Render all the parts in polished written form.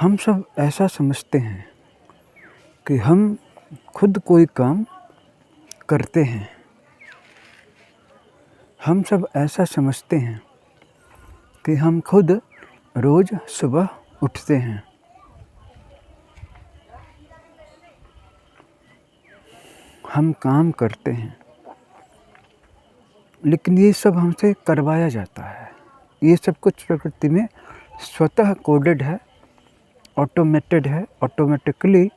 हम सब ऐसा समझते हैं कि हम खुद कोई काम करते हैं। हम सब ऐसा समझते हैं कि हम खुद रोज़ सुबह उठते हैं। हम काम करते हैं, लेकिन ये सब हमसे करवाया जाता है। ये सब कुछ प्रकृति में स्वतः कोडेड है, ऑटोमेटेड है, ऑटोमेटिकली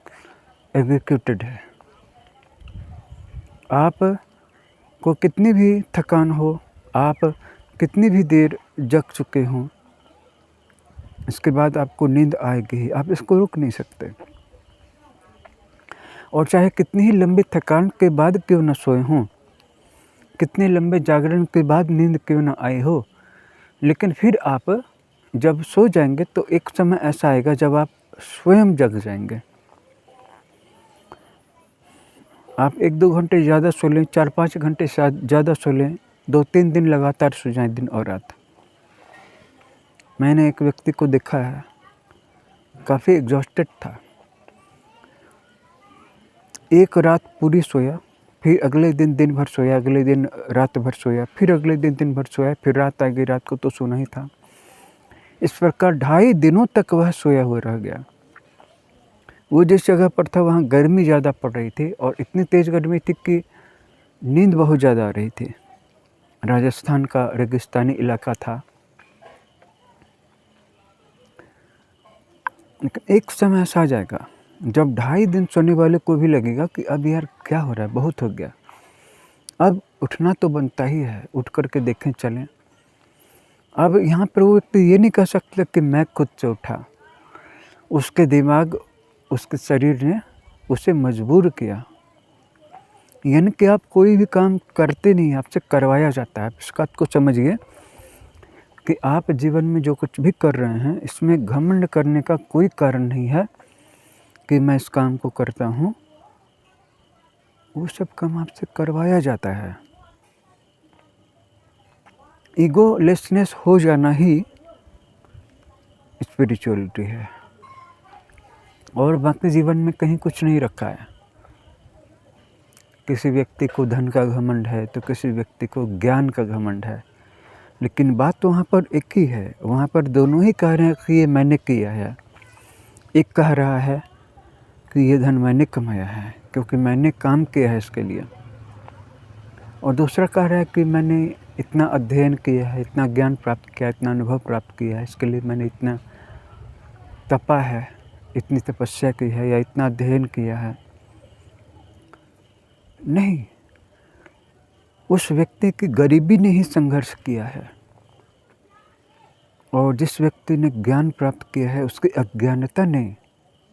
एग्जीक्यूटेड है। आप को कितनी भी थकान हो, आप कितनी भी देर जग चुके हों, इसके बाद आपको नींद आएगी ही, आप इसको रोक नहीं सकते। और चाहे कितनी ही लंबी थकान के बाद क्यों न सोए हों, कितने लंबे जागरण के बाद नींद क्यों न आई हो, लेकिन फिर आप जब सो जाएंगे तो एक समय ऐसा आएगा जब आप स्वयं जग जाएंगे। आप 1-2 घंटे ज़्यादा सो लें, 4-5 घंटे ज़्यादा सो लें, 2-3 दिन लगातार सो जाएं दिन और रात। मैंने एक व्यक्ति को देखा है, काफ़ी एग्जॉस्टेड था। एक रात पूरी सोया, फिर अगले दिन दिन भर सोया, अगले दिन रात भर सोया, फिर अगले दिन दिन भर सोया, फिर रात आ गई, रात को तो सोना ही था। इस प्रकार 2.5 दिनों तक वह सोया हुआ रह गया। वो जिस जगह पर था वहाँ गर्मी ज़्यादा पड़ रही थी और इतनी तेज़ गर्मी थी कि नींद बहुत ज़्यादा आ रही थी। राजस्थान का रेगिस्तानी इलाका था। लेकिन एक समय ऐसा आ जाएगा जब 2.5 दिन सोने वाले को भी लगेगा कि अब यार क्या हो रहा है, बहुत हो गया, अब उठना तो बनता ही है, उठ कर के देखें चलें। अब यहाँ पर वो व्यक्ति ये नहीं कह सकता कि मैं खुद से उठा। उसके दिमाग, उसके शरीर ने उसे मजबूर किया। यानी कि आप कोई भी काम करते नहीं, आपसे करवाया जाता है। इस बात को समझिए कि आप जीवन में जो कुछ भी कर रहे हैं, इसमें घमंड करने का कोई कारण नहीं है कि मैं इस काम को करता हूँ। वो सब काम आपसे करवाया जाता है। ईगोलेसनेस हो जाना ही स्पिरिचुअलिटी है, और बाकी जीवन में कहीं कुछ नहीं रखा है। किसी व्यक्ति को धन का घमंड है तो किसी व्यक्ति को ज्ञान का घमंड है, लेकिन बात तो वहाँ पर एक ही है। वहाँ पर दोनों ही कह रहे हैं कि ये मैंने किया है। एक कह रहा है कि ये धन मैंने कमाया है क्योंकि मैंने काम किया है इसके लिए, और दूसरा कह रहा है कि मैंने इतना अध्ययन किया है, इतना ज्ञान प्राप्त किया, इतना अनुभव प्राप्त किया है, इसके लिए मैंने इतना तपा है, इतनी तपस्या की है या इतना अध्ययन किया है। नहीं, उस व्यक्ति की गरीबी ने ही संघर्ष किया है, और जिस व्यक्ति ने ज्ञान प्राप्त किया है उसकी अज्ञानता ने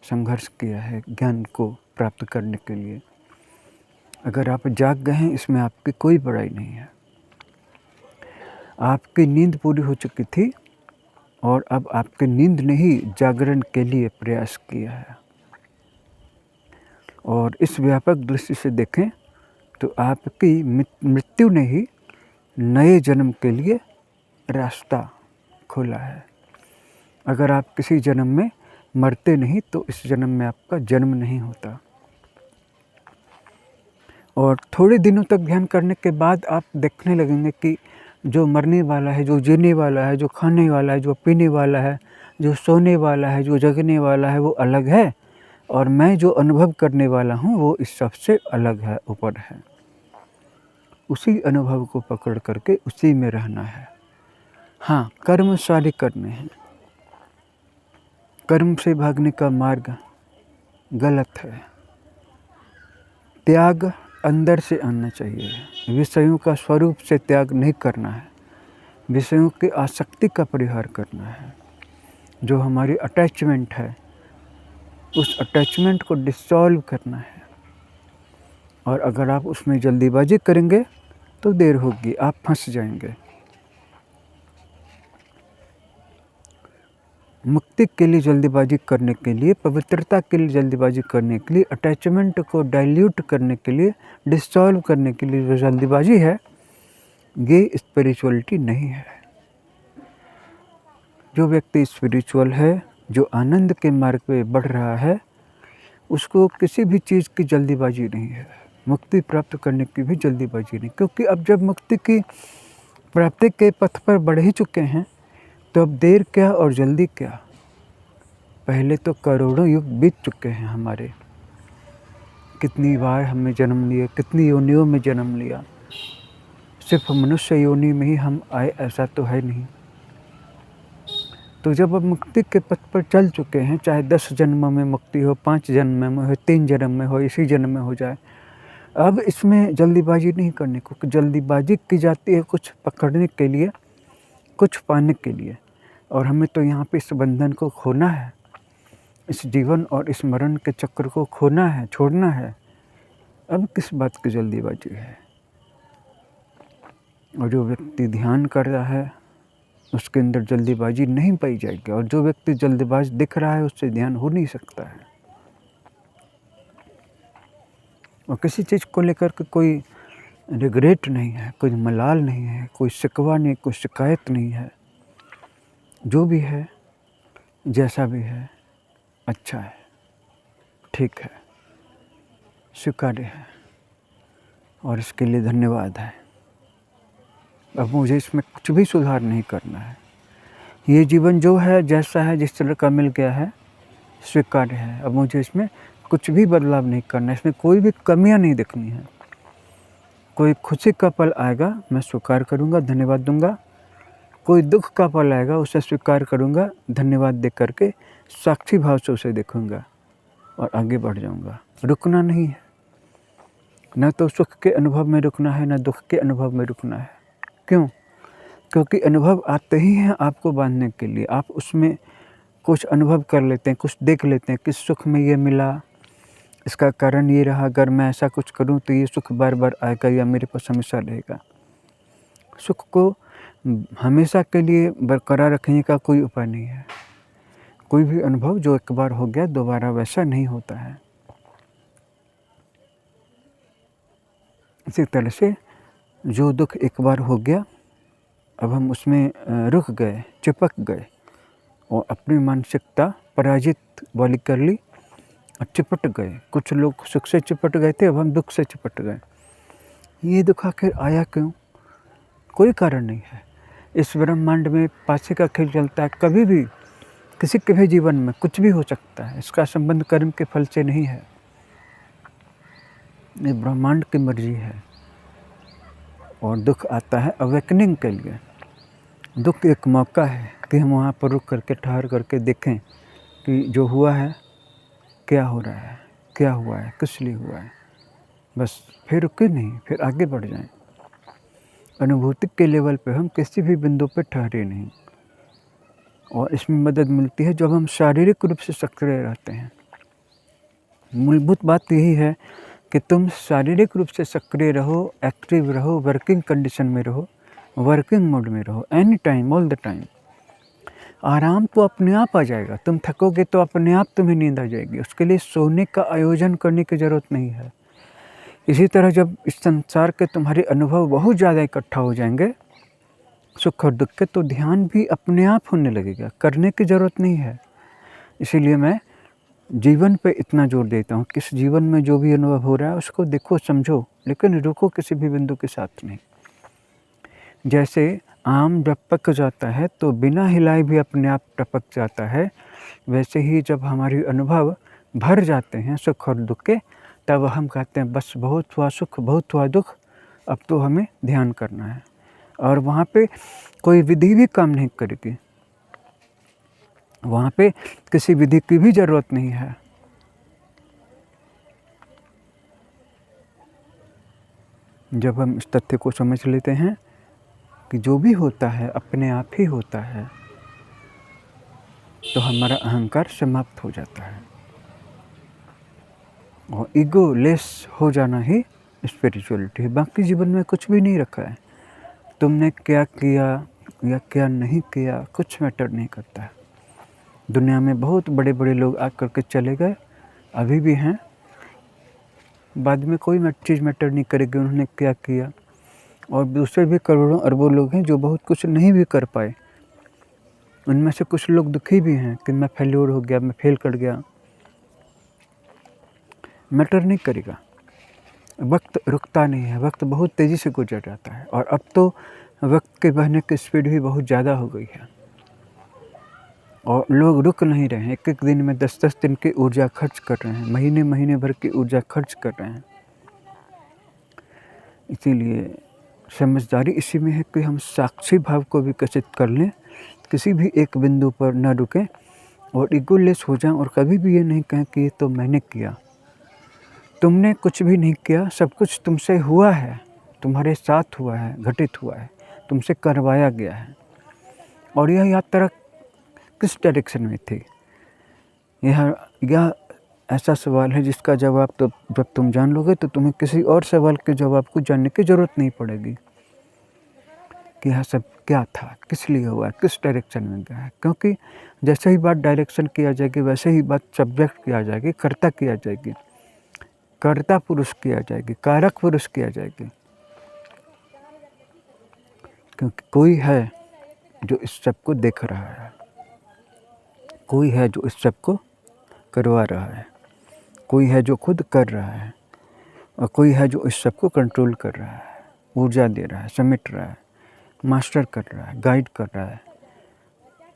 संघर्ष किया है ज्ञान को प्राप्त करने के लिए। अगर आप जाग गए हैं, इसमें आपकी कोई बुराई नहीं है। आपकी नींद पूरी हो चुकी थी और अब आपकी नींद ने ही जागरण के लिए प्रयास किया है। और इस व्यापक दृष्टि से देखें तो आपकी मृत्यु ने ही नए जन्म के लिए रास्ता खोला है। अगर आप किसी जन्म में मरते नहीं तो इस जन्म में आपका जन्म नहीं होता। और थोड़े दिनों तक ध्यान करने के बाद आप देखने लगेंगे कि जो मरने वाला है, जो जीने वाला है, जो खाने वाला है, जो पीने वाला है, जो सोने वाला है, जो जगने वाला है, वो अलग है, और मैं जो अनुभव करने वाला हूँ वो इस सबसे अलग है, ऊपर है। उसी अनुभव को पकड़ करके उसी में रहना है। हाँ, कर्म सारे करने हैं। कर्म से भागने का मार्ग गलत है। त्याग अंदर से आना चाहिए। विषयों का स्वरूप से त्याग नहीं करना है, विषयों की आसक्ति का परिहार करना है। जो हमारी अटैचमेंट है, उस अटैचमेंट को डिसॉल्व करना है। और अगर आप उसमें जल्दीबाजी करेंगे तो देर होगी, आप फंस जाएंगे। मुक्ति के लिए जल्दीबाजी करने के लिए, पवित्रता के लिए जल्दीबाजी करने के लिए, अटैचमेंट को डाइल्यूट करने के लिए, डिसॉल्व करने के लिए जो जल्दीबाजी है, ये स्पिरिचुअलिटी नहीं है। जो व्यक्ति स्पिरिचुअल है जो आनंद के मार्ग पे बढ़ रहा है उसको किसी भी चीज़ की जल्दीबाजी नहीं है, मुक्ति प्राप्त करने की भी जल्दीबाजी नहीं, क्योंकि अब जब मुक्ति की प्राप्ति के पथ पर बढ़ ही चुके हैं तो अब देर क्या और जल्दी क्या। पहले तो करोड़ों युग बीत चुके हैं हमारे, कितनी बार हमने जन्म लिए, कितनी योनियों में जन्म लिया, सिर्फ मनुष्य योनि में ही हम आए ऐसा तो है नहीं। तो जब अब मुक्ति के पथ पर चल चुके हैं, चाहे 10 जन्मों में मुक्ति हो, 5 जन्म में हो, 3 जन्म में हो, इसी जन्म में हो जाए, अब इसमें जल्दीबाजी नहीं करने को। जल्दीबाजी की जाती है कुछ पकड़ने के लिए, कुछ पाने के लिए, और हमें तो यहाँ पे इस बंधन को खोना है, इस जीवन और इस मरण के चक्र को खोना है, छोड़ना है। अब किस बात की जल्दीबाजी है। और जो व्यक्ति ध्यान कर रहा है उसके अंदर जल्दीबाजी नहीं पाई जाएगी, और जो व्यक्ति जल्दीबाज दिख रहा है उससे ध्यान हो नहीं सकता है। और किसी चीज़ को लेकर के कोई रिग्रेट नहीं है, कोई मलाल नहीं है, कोई शिकवा नहीं, कोई शिकायत नहीं है। जो भी है, जैसा भी है, अच्छा है, ठीक है, स्वीकार्य है, और इसके लिए धन्यवाद है। अब मुझे इसमें कुछ भी सुधार नहीं करना है। ये जीवन जो है, जैसा है, जिस तरह का मिल गया है, स्वीकार्य है। अब मुझे इसमें कुछ भी बदलाव नहीं करना है, इसमें कोई भी कमियां नहीं देखनी है। कोई खुशी का पल आएगा मैं स्वीकार करूंगा, धन्यवाद दूंगा। कोई दुख का पल आएगा उसे स्वीकार करूंगा, धन्यवाद दे करके साक्षी भाव से उसे देखूंगा और आगे बढ़ जाऊंगा। रुकना नहीं है, न तो सुख के अनुभव में रुकना है, न दुख के अनुभव में रुकना है। क्यों? क्योंकि अनुभव आते ही हैं आपको बांधने के लिए। आप उसमें कुछ अनुभव कर लेते हैं, कुछ देख लेते हैं कि सुख में ये मिला, इसका कारण ये रहा, अगर मैं ऐसा कुछ करूं तो ये सुख बार बार आएगा या मेरे पास हमेशा रहेगा। सुख को हमेशा के लिए बरकरार रखने का कोई उपाय नहीं है। कोई भी अनुभव जो एक बार हो गया दोबारा वैसा नहीं होता है। इसी तरह से जो दुख एक बार हो गया, अब हम उसमें रुक गए, चिपक गए और अपनी मानसिकता पराजित वाली कर ली और चिपट गए। कुछ लोग सुख से चिपट गए थे, अब हम दुख से चिपट गए। ये दुख आखिर आया क्यों? कोई कारण नहीं है। इस ब्रह्मांड में पासे का खेल चलता है, कभी भी किसी के भी जीवन में कुछ भी हो सकता है। इसका संबंध कर्म के फल से नहीं है, ये ब्रह्मांड की मर्जी है। और दुख आता है अवेकनिंग के लिए। दुख एक मौका है कि हम वहाँ पर रुक करके, ठहर करके देखें कि जो हुआ है क्या हो रहा है, क्या हुआ है, किस लिए हुआ है। बस फिर रुके नहीं, फिर आगे बढ़ जाएं। अनुभूति के लेवल पे हम किसी भी बिंदु पे ठहरे नहीं। और इसमें मदद मिलती है जब हम शारीरिक रूप से सक्रिय रहते हैं। मूलभूत बात यही है कि तुम शारीरिक रूप से सक्रिय रहो, एक्टिव रहो, वर्किंग कंडीशन में रहो, वर्किंग मोड में रहो, any time, all the time. आराम तो अपने आप आ जाएगा। तुम थकोगे तो अपने आप तुम्हें नींद आ जाएगी। उसके लिए सोने का आयोजन करने की ज़रूरत नहीं है। इसी तरह जब इस संसार के तुम्हारे अनुभव बहुत ज़्यादा इकट्ठा हो जाएंगे, सुख और दुख के, तो ध्यान भी अपने आप होने लगेगा, करने की ज़रूरत नहीं है। इसीलिए मैं जीवन पे इतना जोर देता हूँ कि इस जीवन में जो भी अनुभव हो रहा है उसको देखो, समझो, लेकिन रुको किसी भी बिंदु के साथ नहीं। जैसे आम जब पक जाता है तो बिना हिलाए भी अपने आप टपक जाता है, वैसे ही जब हमारे अनुभव भर जाते हैं सुख और दुख के, तब हम कहते हैं बस बहुत हुआ सुख, बहुत हुआ दुख, अब तो हमें ध्यान करना है। और वहाँ पे कोई विधि भी काम नहीं करेगी, वहाँ पे किसी विधि की भी ज़रूरत नहीं है। जब हम इस तथ्य को समझ लेते हैं कि जो भी होता है अपने आप ही होता है, तो हमारा अहंकार समाप्त हो जाता है और ईगो लेस हो जाना ही स्पिरिचुअलिटी है। बाकी जीवन में कुछ भी नहीं रखा है। तुमने क्या किया या क्या नहीं किया कुछ मैटर नहीं करता है। दुनिया में बहुत बड़े बड़े लोग आकर के चले गए, अभी भी हैं, बाद में कोई चीज़ मैटर नहीं करेगी उन्होंने क्या किया। और दूसरे भी करोड़ों अरबों लोग हैं जो बहुत कुछ नहीं भी कर पाए, उनमें से कुछ लोग दुखी भी हैं कि मैं फेल्योर हो गया, मैं फेल कर गया। मैटर नहीं करेगा, वक्त रुकता नहीं है, वक्त बहुत तेज़ी से गुजर जाता है और अब तो वक्त के बहने की स्पीड भी बहुत ज़्यादा हो गई है और लोग रुक नहीं रहे हैं। एक-एक दिन में 10-10 दिन की ऊर्जा खर्च कर रहे हैं, महीने-महीने भर की ऊर्जा खर्च कर रहे हैं। इसीलिए समझदारी इसी में है कि हम साक्षी भाव को विकसित कर लें, किसी भी एक बिंदु पर न रुकें और ईगोलेस हो जाएं और कभी भी ये नहीं कहें कि ये तो मैंने किया। तुमने कुछ भी नहीं किया, सब कुछ तुमसे हुआ है, तुम्हारे साथ हुआ है, घटित हुआ है, तुमसे करवाया गया है। और यह यात्रा किस डायरेक्शन में थी? यह ऐसा सवाल है जिसका जवाब तो जब तुम जान लोगे तो तुम्हें किसी और सवाल के जवाब को जानने की ज़रूरत नहीं पड़ेगी कि यह सब क्या था, किस लिए हुआ, किस डायरेक्शन में गया है। क्योंकि जैसे ही बात डायरेक्शन की आ जाएगी वैसे ही बात सब्जेक्ट की आ जाएगी, कर्ता की आ जाएगी, कर्ता पुरुष की आ जाएगी, कारक पुरुष की आ जाएगी। क्योंकि कोई है जो इस सब को देख रहा है, कोई है जो इस सब को करवा रहा है, कोई है जो खुद कर रहा है और कोई है जो इस सब को कंट्रोल कर रहा है, ऊर्जा दे रहा है, समेट रहा है, मास्टर कर रहा है, गाइड कर रहा है,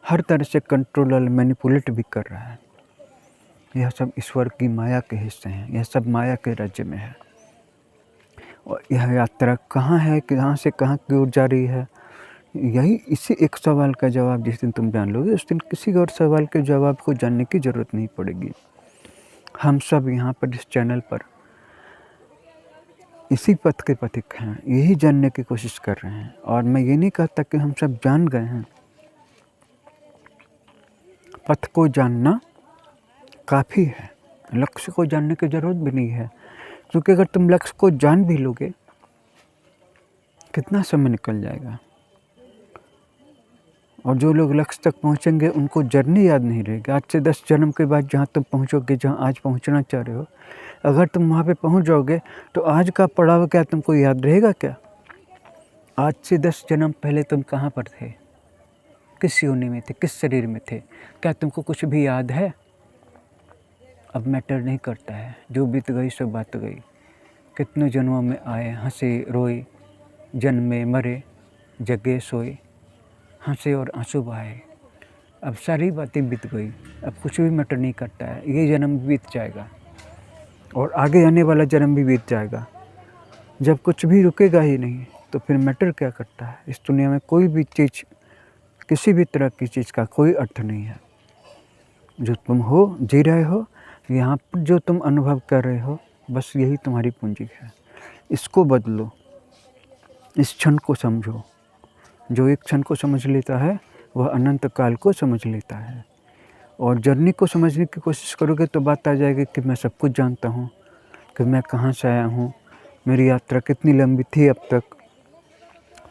हर तरह से कंट्रोल और मैनिपुलेट भी कर रहा है। यह सब ईश्वर की माया के हिस्से हैं, यह सब माया के राज्य में है। और यह यात्रा कहाँ है, कहाँ से कहाँ की ओर जा रही है, यही इसी एक सवाल का जवाब जिस दिन तुम जान लोगे उस दिन किसी और सवाल के जवाब को जानने की ज़रूरत नहीं पड़ेगी। हम सब यहाँ पर इस चैनल पर इसी पथ के पथिक हैं, यही जानने की कोशिश कर रहे हैं। और मैं ये नहीं कहता कि हम सब जान गए हैं, पथ को जानना काफ़ी है, लक्ष्य को जानने की ज़रूरत भी नहीं है। क्योंकि अगर तुम लक्ष्य को जान भी लोगे कितना समय निकल जाएगा और जो लोग लक्ष्य तक पहुँचेंगे उनको जर्नी याद नहीं रहेगी। आज से 10 जन्म के बाद जहाँ तुम पहुँचोगे, जहाँ आज पहुँचना चाह रहे हो, अगर तुम वहाँ पे पहुँच जाओगे तो आज का पड़ाव क्या तुमको याद रहेगा क्या? आज से 10 जन्म पहले तुम कहाँ पर थे, किस योनि में थे, किस शरीर में थे, क्या तुमको कुछ भी याद है? अब मैटर नहीं करता है, जो बीत गई सो बात गई। कितने जन्मों में आए, हंसे रोए, जन्मे मरे, जगे सोए, हंसे और आंसू बहाए। अब सारी बातें बीत गई, अब कुछ भी मैटर नहीं करता है। ये जन्म भी बीत जाएगा और आगे आने वाला जन्म भी बीत जाएगा। जब कुछ भी रुकेगा ही नहीं तो फिर मैटर क्या करता है? इस दुनिया में कोई भी चीज़, किसी भी तरह की चीज़ का कोई अर्थ नहीं है। जो तुम हो, जी रहे हो, यहाँ पर जो तुम अनुभव कर रहे हो, बस यही तुम्हारी पूंजी है। इसको बदलो, इस क्षण को समझो। जो एक क्षण को समझ लेता है वह अनंत काल को समझ लेता है। और जर्नी को समझने की कोशिश करोगे तो बात आ जाएगी कि मैं सब कुछ जानता हूँ, कि मैं कहाँ से आया हूँ, मेरी यात्रा कितनी लंबी थी अब तक,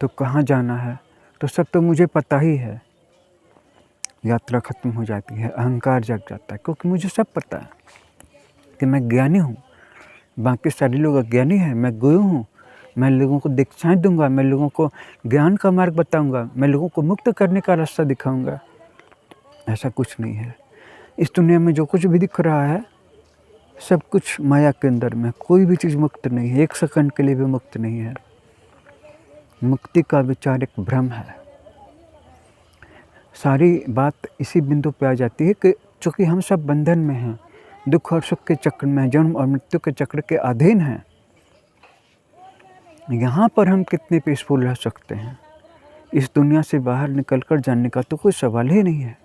तो कहाँ जाना है, तो सब तो मुझे पता ही है। यात्रा ख़त्म हो जाती है, अहंकार जग जाता है, क्योंकि मुझे सब पता है कि मैं ज्ञानी हूँ। बाकी सारे लोग अज्ञानी हैं, मैं गुरु हूँ, मैं लोगों को दीक्षाएँ दूँगा, मैं लोगों को ज्ञान का मार्ग बताऊँगा, मैं लोगों को मुक्त करने का रास्ता दिखाऊँगा। ऐसा कुछ नहीं है। इस दुनिया में जो कुछ भी दिख रहा है सब कुछ माया के अंदर में, कोई भी चीज़ मुक्त नहीं है, एक सेकंड के लिए भी मुक्त नहीं है। मुक्ति का विचार एक भ्रम है। सारी बात इसी बिंदु पे आ जाती है कि चूँकि हम सब बंधन में हैं, दुख और सुख के चक्र में, जन्म और मृत्यु के चक्र के अधीन हैं, यहाँ पर हम कितने पीसफुल रह सकते हैं? इस दुनिया से बाहर निकल कर जानने का तो कोई सवाल ही नहीं है।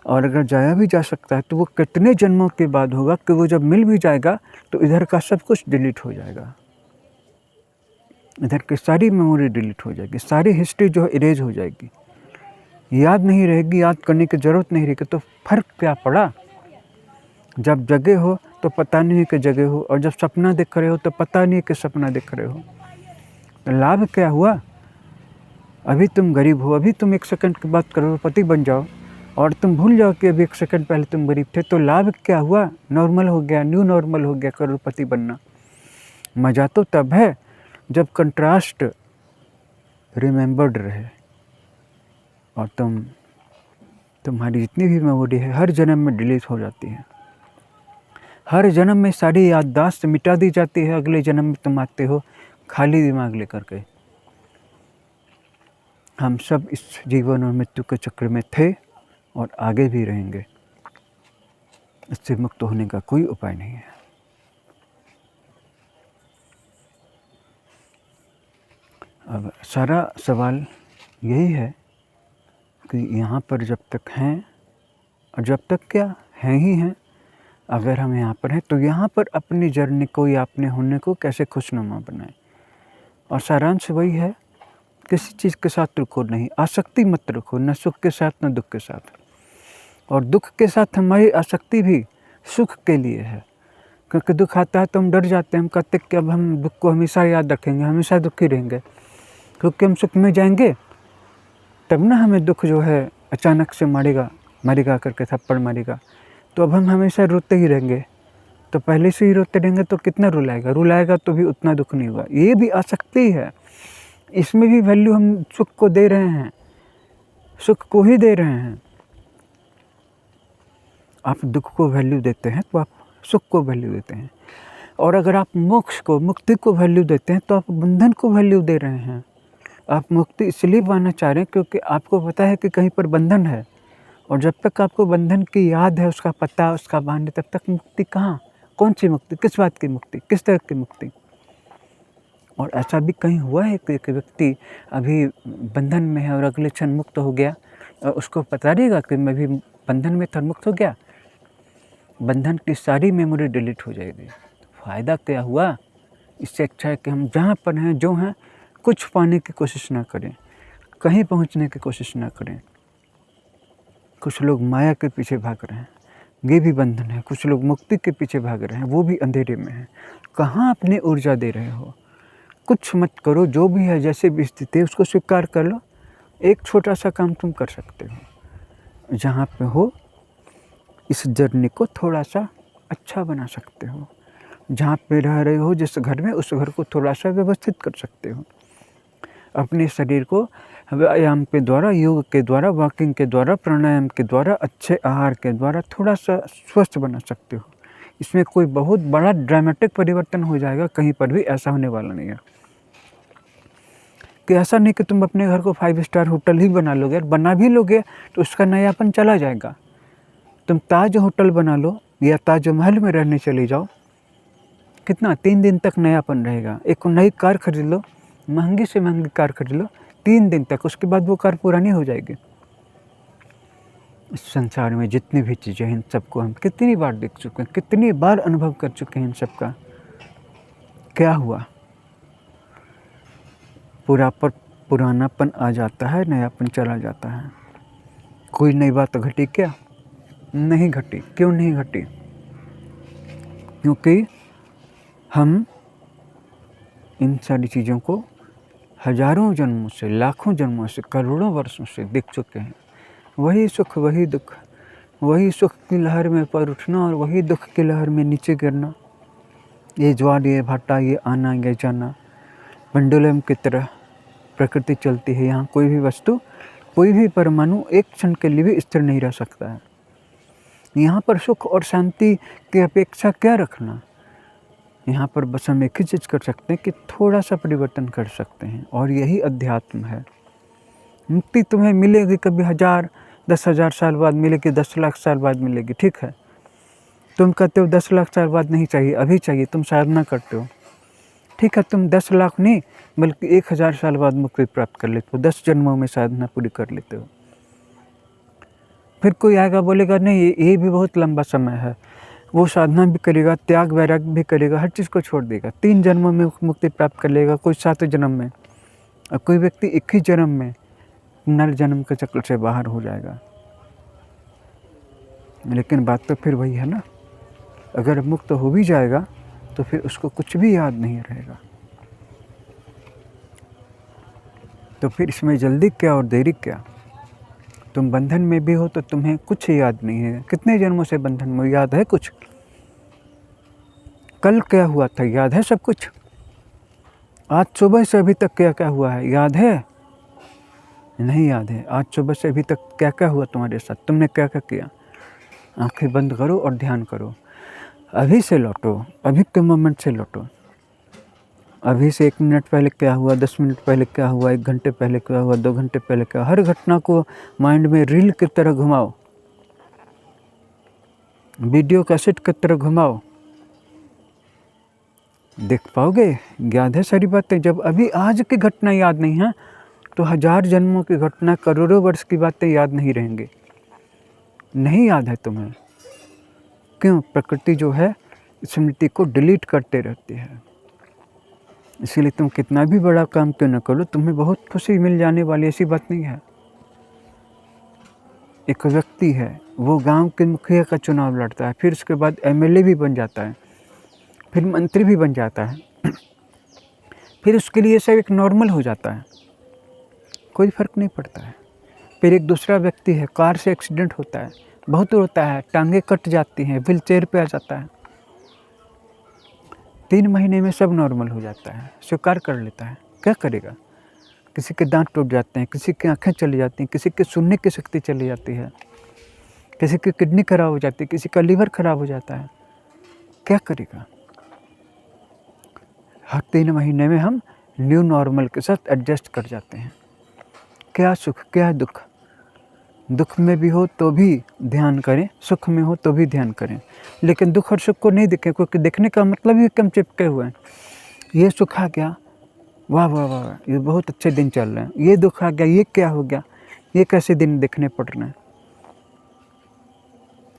और अगर जाया भी जा सकता है तो वो कितने जन्मों के बाद होगा कि वो जब मिल भी जाएगा तो इधर का सब कुछ डिलीट हो जाएगा, इधर की सारी मेमोरी डिलीट हो जाएगी, सारी हिस्ट्री जो है इरेज हो जाएगी, याद नहीं रहेगी, याद करने की ज़रूरत नहीं रहेगी। तो फ़र्क क्या पड़ा? जब जगे हो तो पता नहीं है कि जगे हो, और जब सपना देख रहे हो तो पता नहीं है कि सपना देख रहे हो। तो लाभ क्या हुआ? अभी तुम गरीब हो, अभी तुम 1 सेकंड के बाद करोड़पति बन जाओ और तुम भूल जाओ कि अभी 1 सेकंड पहले तुम गरीब थे, तो लाभ क्या हुआ? नॉर्मल हो गया, न्यू नॉर्मल हो गया करोड़पति बनना। मज़ा तो तब है जब कंट्रास्ट रिमेंबर्ड रहे और तुम तुम्हारी जितनी भी मेमोरी है हर जन्म में डिलीट हो जाती है, हर जन्म में सारी याददाश्त मिटा दी जाती है। अगले जन्म में तुम आते हो खाली दिमाग लेकर के। हम सब इस जीवन और मृत्यु के चक्र में थे और आगे भी रहेंगे। इससे मुक्त होने का कोई उपाय नहीं है। अब सारा सवाल यही है कि यहाँ पर जब तक हैं, और जब तक क्या हैं ही हैं, अगर हम यहाँ पर हैं तो यहाँ पर अपनी जर्नी को या अपने होने को कैसे खुशनुमा बनाएं। और सारांश वही है, किसी चीज़ के साथ रुको नहीं, आसक्ति मत रखो, न सुख के साथ न दुख के साथ। और दुख के साथ हमारी आसक्ति भी सुख के लिए है, क्योंकि दुख आता है तो हम डर जाते हैं। हम कहते हैं कि अब हम दुख को हमेशा याद रखेंगे, हमेशा दुखी रहेंगे, क्योंकि हम सुख में जाएंगे तब ना हमें दुख जो है अचानक से मारेगा करके थप्पड़ मारेगा। तो अब हम हमेशा रोते ही रहेंगे, तो पहले से ही रोते रहेंगे तो कितना रुलाएगा तो भी उतना दुख नहीं होगा। ये भी आसक्ति है, इसमें भी वैल्यू हम सुख को दे रहे हैं, सुख को ही दे रहे हैं। आप दुख को वैल्यू देते हैं तो आप सुख को वैल्यू देते हैं, और अगर आप मोक्ष को, मुक्ति को वैल्यू देते हैं तो आप बंधन को वैल्यू दे रहे हैं। आप मुक्ति इसलिए पाना चाह रहे हैं क्योंकि आपको पता है कि कहीं पर बंधन है, और जब तक आपको बंधन की याद है, उसका पता, उसका भान है, तब तक मुक्ति कहाँ, कौन सी मुक्ति, किस बात की मुक्ति, किस तरह की मुक्ति। और ऐसा भी कहीं हुआ है कि एक व्यक्ति अभी बंधन में है और अगले क्षण मुक्त हो गया, और उसको पता रहेगा कि मैं भी बंधन में था, मुक्त हो गया, बंधन की सारी मेमोरी डिलीट हो जाएगी। फ़ायदा क्या हुआ? इससे अच्छा है कि हम जहाँ पर हैं, जो हैं, कुछ पाने की कोशिश ना करें, कहीं पहुँचने की कोशिश ना करें। कुछ लोग माया के पीछे भाग रहे हैं, ये भी बंधन है। कुछ लोग मुक्ति के पीछे भाग रहे हैं, वो भी अंधेरे में हैं। कहाँ अपनी ऊर्जा दे रहे हो? कुछ मत करो, जो भी है, जैसे भी स्थिति है उसको स्वीकार कर लो। एक छोटा सा काम तुम कर सकते हो, जहाँ पे हो इस जर्नी को थोड़ा सा अच्छा बना सकते हो। जहाँ पे रह रहे हो, जिस घर में, उस घर को थोड़ा सा व्यवस्थित कर सकते हो। अपने शरीर को व्यायाम के द्वारा, योग के द्वारा, वॉकिंग के द्वारा, प्राणायाम के द्वारा, अच्छे आहार के द्वारा थोड़ा सा स्वस्थ बना सकते हो। इसमें कोई बहुत बड़ा ड्रामेटिक परिवर्तन हो जाएगा, कहीं पर भी ऐसा होने वाला नहीं है। कि ऐसा नहीं कि तुम अपने घर को 5 स्टार होटल ही बना लोगे, बना भी लोगे तो उसका नयापन चला जाएगा। तुम ताज होटल बना लो या ताज महल में रहने चले जाओ, कितना 3 दिन तक नयापन रहेगा। एक नई कार खरीद लो, महंगी से महंगी कार खरीद लो, 3 दिन तक, उसके बाद वो कार पुरानी हो जाएगी। इस संसार में जितनी भी चीज़ें हैं, इन सबको हम कितनी बार देख चुके हैं, कितनी बार अनुभव कर चुके हैं। इन सब का क्या हुआ? पुरानापन आ जाता है, नयापन चला जाता है। कोई नई बात घटी क्या? नहीं घटी। क्यों नहीं घटी? क्योंकि हम इन सारी चीज़ों को हजारों जन्मों से, लाखों जन्मों से, करोड़ों वर्षों से देख चुके हैं। वही सुख, वही दुख, वही सुख की लहर में ऊपर उठना और वही दुख की लहर में नीचे गिरना। ये ज्वार, ये भाटा, ये आना, ये जाना, पेंडुलम की तरह प्रकृति चलती है। यहाँ कोई भी वस्तु, कोई भी परमाणु एक क्षण के लिए भी स्थिर नहीं रह सकता है। यहाँ पर सुख और शांति की अपेक्षा क्या रखना? यहाँ पर बस हम एक ही चीज़ कर सकते हैं कि थोड़ा सा परिवर्तन कर सकते हैं, और यही अध्यात्म है। मुक्ति तुम्हें मिलेगी कभी 1000, 10,000 साल बाद मिलेगी, 10 लाख साल बाद मिलेगी, ठीक है। तुम कहते हो 10 लाख साल बाद नहीं चाहिए, अभी चाहिए, तुम साधना करते हो, ठीक है। तुम 10 लाख नहीं बल्कि 1000 साल बाद मुक्ति प्राप्त कर लेते हो, 10 जन्मों में साधना पूरी कर लेते हो। फिर कोई आएगा बोलेगा नहीं, ये भी बहुत लंबा समय है, वो साधना भी करेगा, त्याग वैराग्य भी करेगा, हर चीज़ को छोड़ देगा, 3 जन्मों में मुक्ति प्राप्त कर लेगा, कोई 7 जन्म में, और कोई व्यक्ति एक ही जन्म में नर जन्म के चक्र से बाहर हो जाएगा। लेकिन बात तो फिर वही है ना, अगर मुक्त हो भी जाएगा तो फिर उसको कुछ भी याद नहीं रहेगा। तो फिर इसमें जल्दी क्या और देरी क्या? तुम बंधन में भी हो तो तुम्हें कुछ याद नहीं है। कितने जन्मों से बंधन में, याद है कुछ? कल क्या हुआ था, याद है सब कुछ? आज सुबह से अभी तक क्या क्या हुआ है, याद है? नहीं याद है। आज सुबह से अभी तक क्या क्या हुआ तुम्हारे साथ, तुमने क्या क्या किया। आंखें बंद करो और ध्यान करो। अभी से लौटो, अभी के मोमेंट से लौटो। अभी से 1 मिनट पहले क्या हुआ, 10 मिनट पहले क्या हुआ, 1 घंटे पहले क्या हुआ, 2 घंटे पहले क्या हुआ, हर घटना को माइंड में रील की तरह घुमाओ, वीडियो कैसेट की तरह घुमाओ। देख पाओगे, याद है सारी बातें। जब अभी आज की घटना याद नहीं है तो 1000 जन्मों की घटना, करोड़ों वर्ष की बातें याद नहीं रहेंगी। नहीं याद है तुम्हें। क्यों? प्रकृति जो है स्मृति को डिलीट करते रहती है। इसीलिए तुम कितना भी बड़ा काम क्यों न करो, तुम्हें बहुत खुशी मिल जाने वाली ऐसी बात नहीं है। एक व्यक्ति है, वो गांव के मुखिया का चुनाव लड़ता है, फिर उसके बाद एमएलए भी बन जाता है, फिर मंत्री भी बन जाता है, फिर उसके लिए सब एक नॉर्मल हो जाता है, कोई फ़र्क नहीं पड़ता है। फिर एक दूसरा व्यक्ति है, कार से एक्सीडेंट होता है, बहुत रोता है, टांगें कट जाती हैं, व्हील चेयर पे आ जाता है। 3 महीने में सब नॉर्मल हो जाता है, स्वीकार कर लेता है। क्या करेगा? किसी के दांत टूट जाते हैं, किसी की आँखें चली जाती हैं, किसी के सुनने की शक्ति चली जाती है, किसी की किडनी खराब हो जाती है, किसी का लीवर खराब हो जाता है। क्या करेगा? हर 3 महीने में हम न्यू नॉर्मल के साथ एडजस्ट कर जाते हैं। क्या सुख, क्या दुख। दुख में भी हो तो भी ध्यान करें, सुख में हो तो भी ध्यान करें, लेकिन दुख और सुख को नहीं देखें, क्योंकि देखने का मतलब ही कम चिपके हुए हैं। ये सुख आ गया, वाह वाह वाह, ये बहुत अच्छे दिन चल रहे हैं। ये दुख आ गया, ये क्या हो गया, ये कैसे दिन देखने पड़ रहे हैं।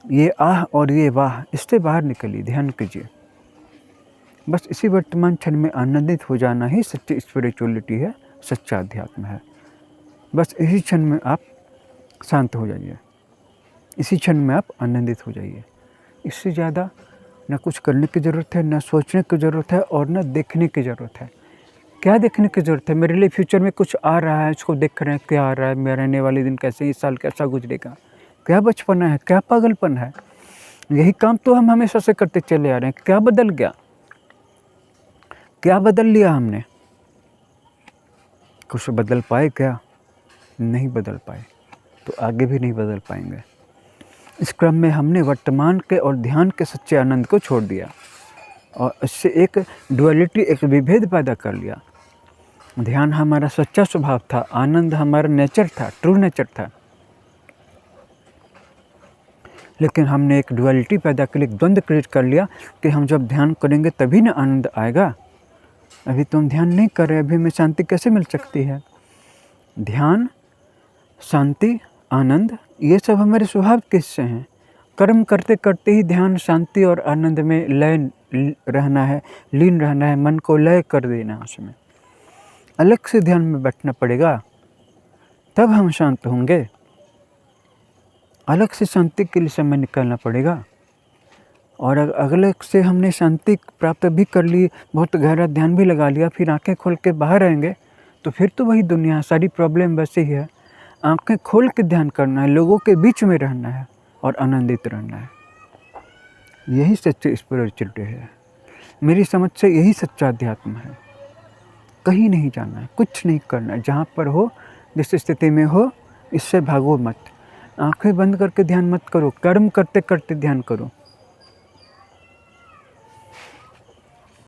ये आह और ये वाह, इससे बाहर निकलिए, ध्यान कीजिए। बस इसी वर्तमान क्षण में आनंदित हो जाना ही सच्ची स्पिरिचुअलिटी है, सच्चा अध्यात्म है। बस इसी क्षण में आप शांत हो जाइए, इसी क्षण में आप आनंदित हो जाइए। इससे ज़्यादा न कुछ करने की ज़रूरत है, न सोचने की ज़रूरत है, और न देखने की ज़रूरत है। क्या देखने की ज़रूरत है? मेरे लिए फ्यूचर में कुछ आ रहा है, इसको देख रहे हैं, क्या आ रहा है, मेरा रहने वाले दिन कैसे, इस साल कैसा गुजरेगा। क्या बचपना है, क्या पागलपन है। यही काम तो हम हमेशा से करते चले आ रहे हैं। क्या बदल गया? क्या बदल लिया हमने? कुछ बदल पाए क्या? नहीं बदल पाए, तो आगे भी नहीं बदल पाएंगे। इस क्रम में हमने वर्तमान के और ध्यान के सच्चे आनंद को छोड़ दिया और इससे एक डुअलिटी, एक विभेद पैदा कर लिया। ध्यान हमारा सच्चा स्वभाव था, आनंद हमारा नेचर था, ट्रू नेचर था, लेकिन हमने एक डुअलिटी पैदा कर ली, एक द्वंद्व क्रिएट कर लिया कि हम जब ध्यान करेंगे तभी ना आनंद आएगा। अभी तुम ध्यान नहीं कर रहे, अभी हमें शांति कैसे मिल सकती है? ध्यान, शांति, आनंद, ये सब हमारे स्वभाव के हिस्से हैं। कर्म करते करते ही ध्यान, शांति और आनंद में लय रहना है, लीन रहना है, मन को लय कर देना है उसमें। अलग से ध्यान में बैठना पड़ेगा, तब हम शांत होंगे। अलग से शांति के लिए समय निकालना पड़ेगा। और अलग से हमने शांति प्राप्त भी कर ली, बहुत गहरा ध्यान भी लगा लिया, फिर आंखें खोल के बाहर आएंगे तो फिर तो वही दुनिया, सारी प्रॉब्लम वैसे ही है। आंखें खोल के ध्यान करना है, लोगों के बीच में रहना है और आनंदित रहना है। यही सच्ची स्पिरिचुअलिटी है। मेरी समझ से यही सच्चा अध्यात्म है। कहीं नहीं जाना है, कुछ नहीं करना है, जहाँ पर हो, जिस स्थिति में हो, इससे भागो मत। आंखें बंद करके ध्यान मत करो, कर्म करते करते ध्यान करो।